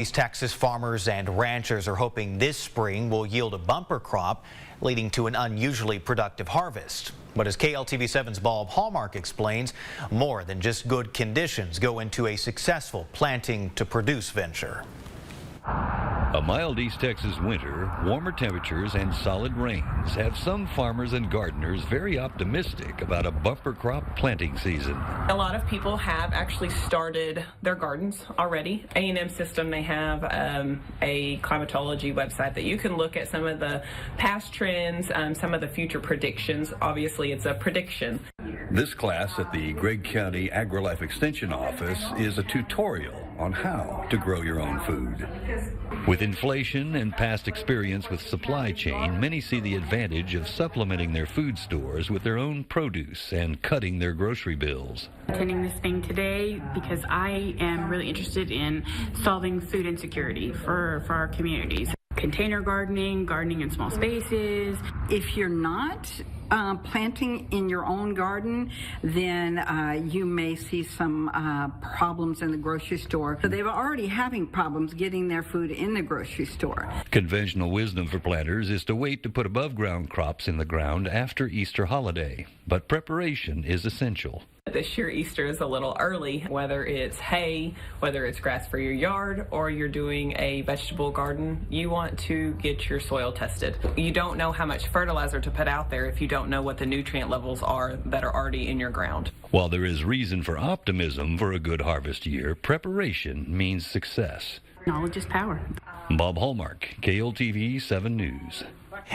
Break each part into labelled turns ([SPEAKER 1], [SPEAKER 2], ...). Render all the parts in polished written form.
[SPEAKER 1] These Texas farmers and ranchers are hoping this spring will yield a bumper crop, leading to an unusually productive harvest. But as KLTV7's Bob Hallmark explains, more than just good conditions go into a successful planting to produce venture.
[SPEAKER 2] A mild East Texas winter, warmer temperatures, and solid rains have some farmers and gardeners very optimistic about a bumper crop planting season.
[SPEAKER 3] A lot of people have actually started their gardens already. A&M System, they have a climatology website that you can look at some of the past trends, some of the future predictions. Obviously, it's a prediction.
[SPEAKER 2] This class at the Gregg County AgriLife Extension Office is a tutorial on how to grow your own food. With inflation and past experience with supply chain, many see the advantage of supplementing their food stores with their own produce and cutting their grocery bills.
[SPEAKER 4] Attending this thing today because I am really interested in solving food insecurity for our communities. Container gardening, gardening in small spaces.
[SPEAKER 5] If you're not planting in your own garden, then you may see some problems in the grocery store. So they were already having problems getting their food in the grocery store.
[SPEAKER 2] Conventional wisdom for planters is to wait to put above ground crops in the ground after Easter holiday, but preparation is essential.
[SPEAKER 3] This year Easter is a little early, whether it's hay, whether it's grass for your yard, or you're doing a vegetable garden, you want to get your soil tested. You don't know how much fertilizer to put out there if you don't know what the nutrient levels are that are already in your ground.
[SPEAKER 2] While there is reason for optimism for a good harvest year, preparation means success.
[SPEAKER 4] Knowledge is power.
[SPEAKER 2] Bob Hallmark, KLTV 7 News.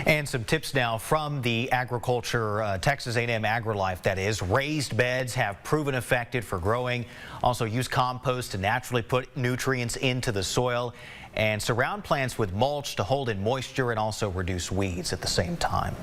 [SPEAKER 1] And some tips now from the agriculture, Texas A&M AgriLife, that is. Raised beds have proven effective for growing. Also use compost to naturally put nutrients into the soil, and surround plants with mulch to hold in moisture and also reduce weeds at the same time.